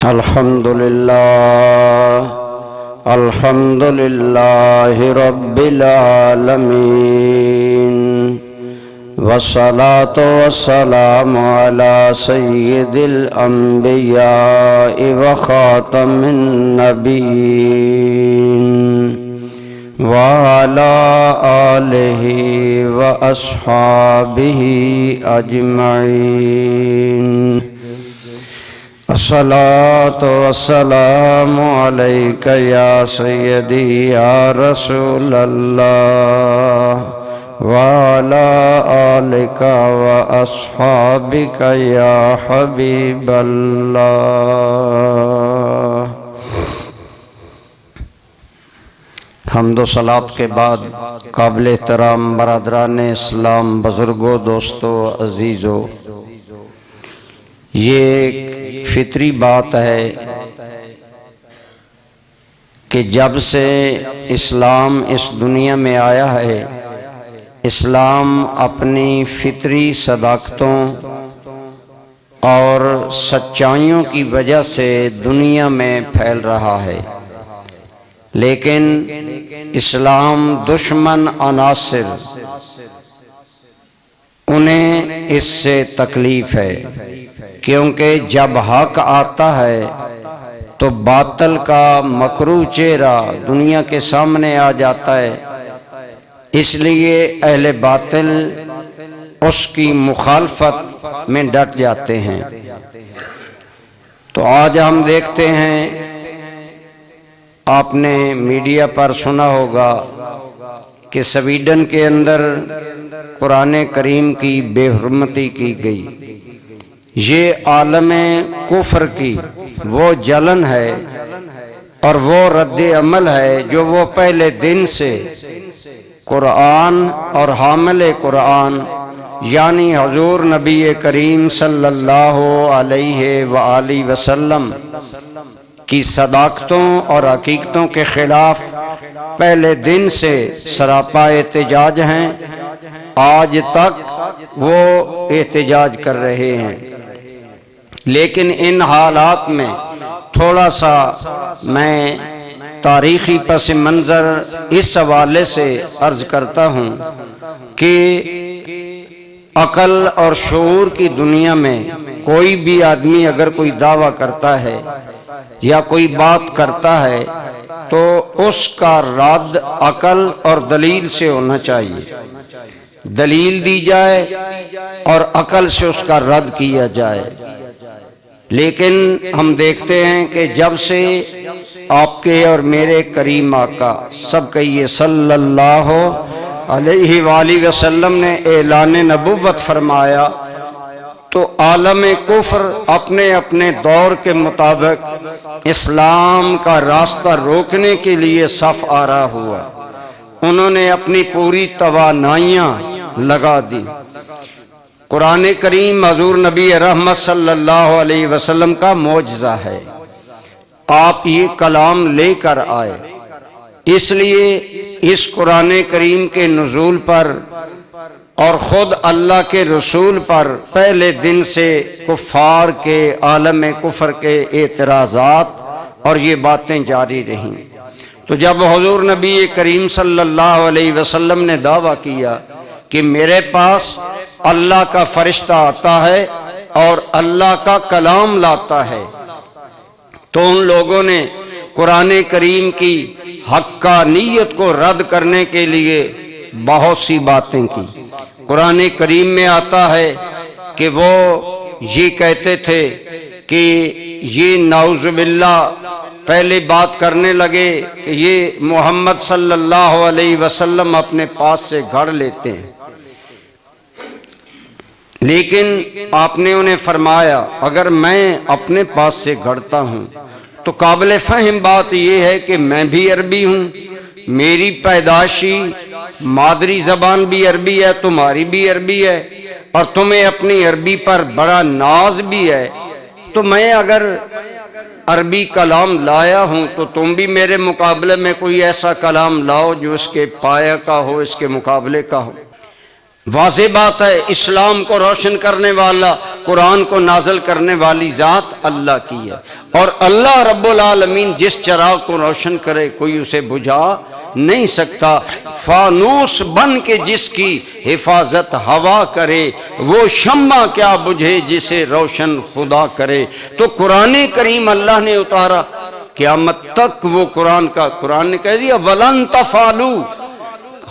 الحمدللہ رب العالمین والصلاة والسلام علی سید الانبیاء وخاتم النبیین وعلی آلہ واصحابہ اجمعین۔ الصلاة والسلام علیک یا سیدی یا رسول اللہ وعلی آلک واصحابک یا حبیب اللہ۔ حمد و صلوات کے بعد قابل احترام برادران اسلام، بزرگوں، دوستوں، عزیزوں، یہ ایک فطری بات ہے کہ جب سے اسلام اس دنیا میں آیا ہے، اسلام اپنی فطری صداقتوں اور سچائیوں کی وجہ سے دنیا میں پھیل رہا ہے، لیکن اسلام دشمن عناصر انہیں اس سے تکلیف ہے، کیونکہ جب حق آتا ہے تو باطل کا مکروہ چہرہ دنیا کے سامنے آ جاتا ہے، اس لیے اہل باطل اس کی مخالفت میں ڈٹ جاتے ہیں۔ تو آج ہم دیکھتے ہیں، آپ نے میڈیا پر سنا ہوگا کہ سویڈن کے اندر قرآن کریم کی بے حرمتی کی گئی۔ یہ عالم کفر کی وہ جلن ہے اور وہ رد عمل ہے جو وہ پہلے دن سے قرآن اور حامل قرآن یعنی حضور نبی کریم صلی اللہ علیہ وآلہ وسلم کی صداقتوں اور حقیقتوں کے خلاف پہلے دن سے سراپا احتجاج ہیں، آج تک وہ احتجاج کر رہے ہیں۔ لیکن ان حالات میں تھوڑا سا میں تاریخی پس منظر اس حوالے سے عرض کرتا ہوں کہ عقل اور شعور کی دنیا میں کوئی بھی آدمی اگر کوئی دعویٰ کرتا ہے یا کوئی بات کرتا ہے تو اس کا رد عقل اور دلیل سے ہونا چاہیے، دلیل دی جائے اور عقل سے اس کا رد کیا جائے۔ لیکن ہم دیکھتے ہیں کہ جب سے آپ کے اور میرے کریم آقا سب کہیے صلی اللہ علیہ وآلہ وسلم نے اعلان نبوت فرمایا تو عالم کفر اپنے اپنے دور کے مطابق اسلام کا راستہ روکنے کے لیے صف آرا ہوا، انہوں نے اپنی پوری توانائیاں لگا دی۔ قرآن کریم حضور نبی رحمت صلی اللہ علیہ وسلم کا معجزہ ہے، آپ یہ کلام لے کر آئے، اس لیے اس قرآن کریم کے نزول پر اور خود اللہ کے رسول پر پہلے دن سے کفار کے عالم کفر کے اعتراضات اور یہ باتیں جاری رہیں۔ تو جب حضور نبی کریم صلی اللہ علیہ وسلم نے دعویٰ کیا کہ میرے پاس اللہ کا فرشتہ آتا ہے اور اللہ کا کلام لاتا ہے، تو ان لوگوں نے قرآن کریم کی حقانیت کو رد کرنے کے لیے بہت سی باتیں کی۔ قرآن کریم میں آتا ہے کہ وہ یہ کہتے تھے کہ یہ نعوذ باللہ پہلے بات کرنے لگے کہ یہ محمد صلی اللہ علیہ وسلم اپنے پاس سے گھڑ لیتے ہیں، لیکن آپ نے انہیں فرمایا اگر میں اپنے پاس سے گھڑتا ہوں تو قابل فہم بات یہ ہے کہ میں بھی عربی ہوں، میری پیدائشی مادری زبان بھی عربی ہے، تمہاری بھی عربی ہے، اور تمہیں اپنی عربی پر بڑا ناز بھی ہے، تو میں اگر عربی کلام لایا ہوں تو تم بھی میرے مقابلے میں کوئی ایسا کلام لاؤ جو اس کے پایہ کا ہو، اس کے مقابلے کا ہو۔ واضح بات ہے، اسلام کو روشن کرنے والا، قرآن کو نازل کرنے والی ذات اللہ کی ہے، اور اللہ رب العالمین جس چراغ کو روشن کرے کوئی اسے بجھا نہیں سکتا۔ فانوس بن کے جس کی حفاظت ہوا کرے، وہ شمع کیا بجھے جسے روشن خدا کرے۔ تو قرآن کریم اللہ نے اتارا، قیامت تک وہ قرآن نے کہہ دیا وَلَن تَفْعَلُوا،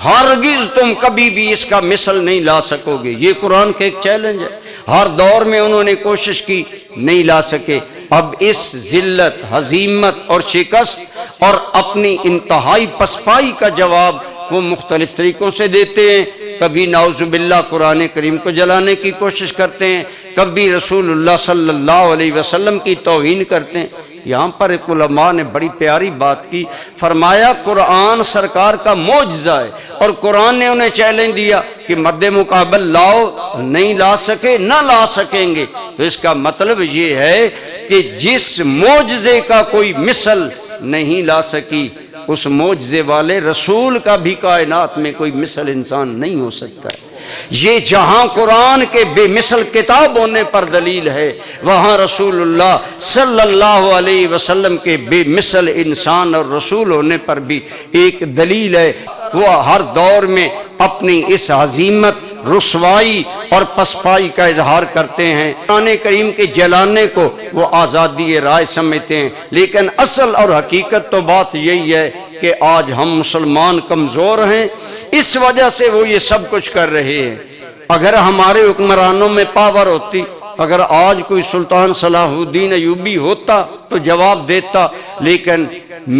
ہرگز تم کبھی بھی اس کا مثل نہیں لا سکو گے۔ یہ قرآن کا ایک چیلنج ہے، ہر دور میں انہوں نے کوشش کی، نہیں لا سکے۔ اب اس ذلت، ہزیمت اور شکست اور اپنی انتہائی پسپائی کا جواب وہ مختلف طریقوں سے دیتے ہیں۔ کبھی نعوذ باللہ قرآن کریم کو جلانے کی کوشش کرتے ہیں، کبھی رسول اللہ صلی اللہ علیہ وسلم کی توہین کرتے ہیں۔ یہاں پر ایک علماء نے بڑی پیاری بات کی، فرمایا قرآن سرکار کا معجزہ ہے، اور قرآن نے انہیں چیلنج دیا کہ مد مقابل لاؤ، نہیں لا سکے، نہ لا سکیں گے۔ تو اس کا مطلب یہ ہے کہ جس معجزے کا کوئی مثل نہیں لا سکی، اس معجزے والے رسول کا بھی کائنات میں کوئی مثل انسان نہیں ہو سکتا ہے۔ یہ جہاں قرآن کے بے مثل کتاب ہونے پر دلیل ہے، وہاں رسول اللہ صلی اللہ علیہ وسلم کے بے مثل انسان اور رسول ہونے پر بھی ایک دلیل ہے۔ وہ ہر دور میں اپنی اس عظیمت، رسوائی اور پسپائی کا اظہار کرتے ہیں۔ قرآن کریم کے جلانے کو وہ آزادی رائے سمجھتے ہیں، لیکن اصل اور حقیقت تو بات یہی ہے کہ آج ہم مسلمان کمزور ہیں، اس وجہ سے وہ یہ سب کچھ کر رہے ہیں۔ اگر ہمارے حکمرانوں میں پاور ہوتی، اگر آج کوئی سلطان صلاح الدین ایوبی ہوتا تو جواب دیتا، لیکن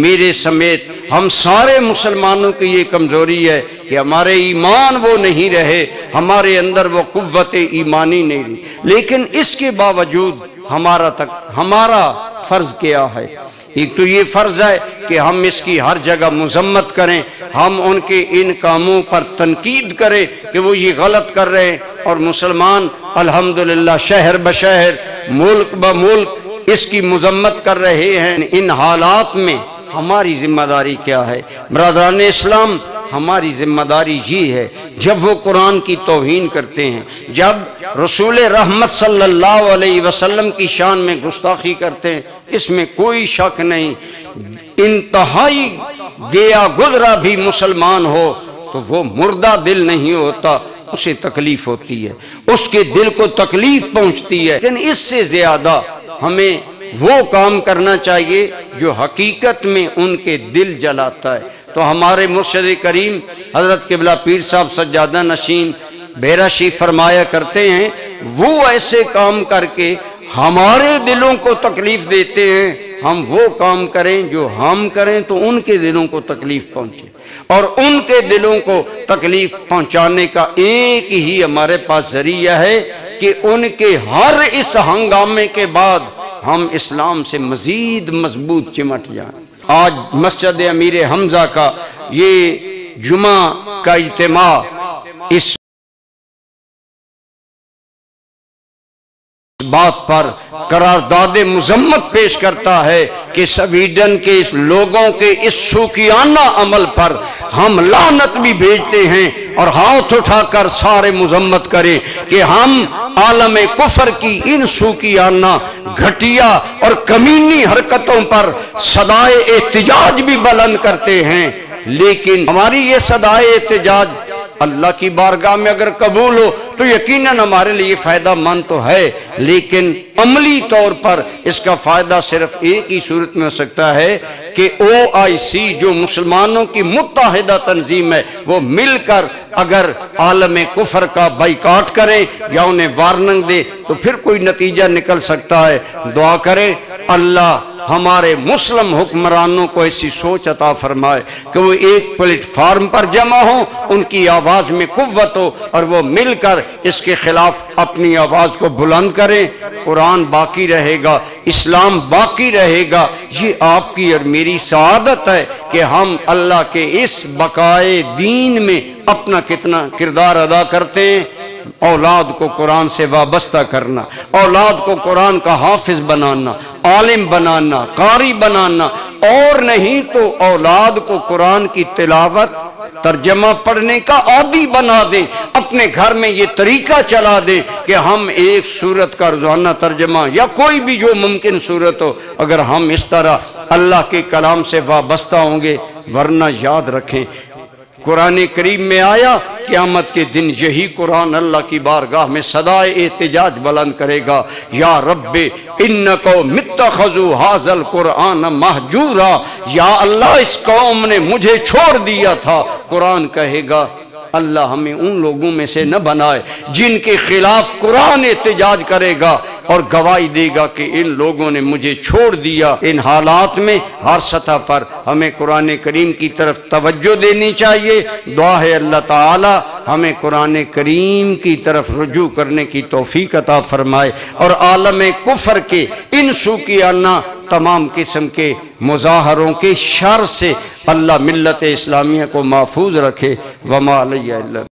میرے سمیت ہم سارے مسلمانوں کی یہ کمزوری ہے کہ ہمارے ایمان وہ نہیں رہے، ہمارے اندر وہ قوت ایمانی نہیں رہی۔ لیکن اس کے باوجود ہمارا فرض کیا ہے؟ ایک تو یہ فرض ہے کہ ہم اس کی ہر جگہ مذمت کریں، ہم ان کے ان کاموں پر تنقید کریں کہ وہ یہ غلط کر رہے ہیں، اور مسلمان الحمدللہ شہر بشہر، ملک بملک اس کی مذمت کر رہے ہیں۔ ان حالات میں ہماری ذمہ داری کیا ہے؟ برادران اسلام، ہماری ذمہ داری یہ ہے، جب وہ قرآن کی توہین کرتے ہیں، جب رسول رحمت صلی اللہ علیہ وسلم کی شان میں گستاخی کرتے ہیں، اس میں کوئی شک نہیں، انتہائی گیا گزرا بھی مسلمان ہو تو وہ مردہ دل نہیں ہوتا، اسے تکلیف ہوتی ہے، اس کے دل کو تکلیف پہنچتی ہے۔ لیکن اس سے زیادہ ہمیں وہ کام کرنا چاہیے جو حقیقت میں ان کے دل جلاتا ہے۔ تو ہمارے مرشد کریم حضرت قبلہ پیر صاحب سجادہ نشین بیرشی فرمایا کرتے ہیں، وہ ایسے کام کر کے ہمارے دلوں کو تکلیف دیتے ہیں، ہم وہ کام کریں جو ہم کریں تو ان کے دلوں کو تکلیف پہنچے، اور ان کے دلوں کو تکلیف پہنچانے کا ایک ہی ہمارے پاس ذریعہ ہے کہ ان کے ہر اس ہنگامے کے بعد ہم اسلام سے مزید مضبوط چمٹ جائیں۔ آج مسجد امیر حمزہ کا یہ جمعہ کا اجتماع اس بات پر قرارداد مذمت پیش کرتا ہے کہ سویڈن کے اس لوگوں کے اس شوکیانہ عمل پر ہم لعنت بھی بھیجتے ہیں، اور ہاتھ اٹھا کر سارے مذمت کریں کہ ہم عالم کفر کی ان شوکیانہ، گھٹیا اور کمینی حرکتوں پر صدائے احتجاج بھی بلند کرتے ہیں۔ لیکن ہماری یہ صدائے احتجاج اللہ کی بارگاہ میں اگر قبول ہو تو یقیناً ہمارے لیے فائدہ مند تو ہے، لیکن عملی طور پر اس کا فائدہ صرف ایک ہی صورت میں ہو سکتا ہے کہ OIC جو مسلمانوں کی متحدہ تنظیم ہے، وہ مل کر اگر عالم کفر کا بائیکاٹ کریں یا انہیں وارننگ دے تو پھر کوئی نتیجہ نکل سکتا ہے۔ دعا کریں اللہ ہمارے مسلم حکمرانوں کو ایسی سوچ عطا فرمائے کہ وہ ایک پلیٹ فارم پر جمع ہوں، ان کی آواز میں قوت ہو، اور وہ مل کر اس کے خلاف اپنی آواز کو بلند کریں۔ قرآن باقی رہے گا، اسلام باقی رہے گا۔ یہ آپ کی اور میری سعادت ہے کہ ہم اللہ کے اس بقائے دین میں اپنا کتنا کردار ادا کرتے ہیں۔ اولاد کو قرآن سے وابستہ کرنا، اولاد کو قرآن کا حافظ بنانا، عالم بنانا، قاری بنانا، اور نہیں تو اولاد کو قرآن کی تلاوت ترجمہ پڑھنے کا عادی بنا دیں، اپنے گھر میں یہ طریقہ چلا دیں کہ ہم ایک سورت کا روزانہ ترجمہ یا کوئی بھی جو ممکن صورت ہو، اگر ہم اس طرح اللہ کے کلام سے وابستہ ہوں گے، ورنہ یاد رکھیں قرآن کریم میں آیا قیامت کے دن یہی قرآن اللہ کی بارگاہ میں صدائے احتجاج بلند کرے گا، یا رب انکم اتخذوا ھذا القرآن مہجورا، یا اللہ اس قوم نے مجھے چھوڑ دیا تھا۔ قرآن کہے گا اللہ ہمیں ان لوگوں میں سے نہ بنائے جن کے خلاف قرآن احتجاج کرے گا اور گواہی دے گا کہ ان لوگوں نے مجھے چھوڑ دیا۔ ان حالات میں ہر سطح پر ہمیں قرآن کریم کی طرف توجہ دینی چاہیے۔ دعا ہے اللہ تعالی ہمیں قرآن کریم کی طرف رجوع کرنے کی توفیق عطا فرمائے، اور عالم کفر کے ان سوکیانہ تمام قسم کے مظاہروں کے شر سے اللہ ملت اسلامیہ کو محفوظ رکھے۔ وما علیہ الا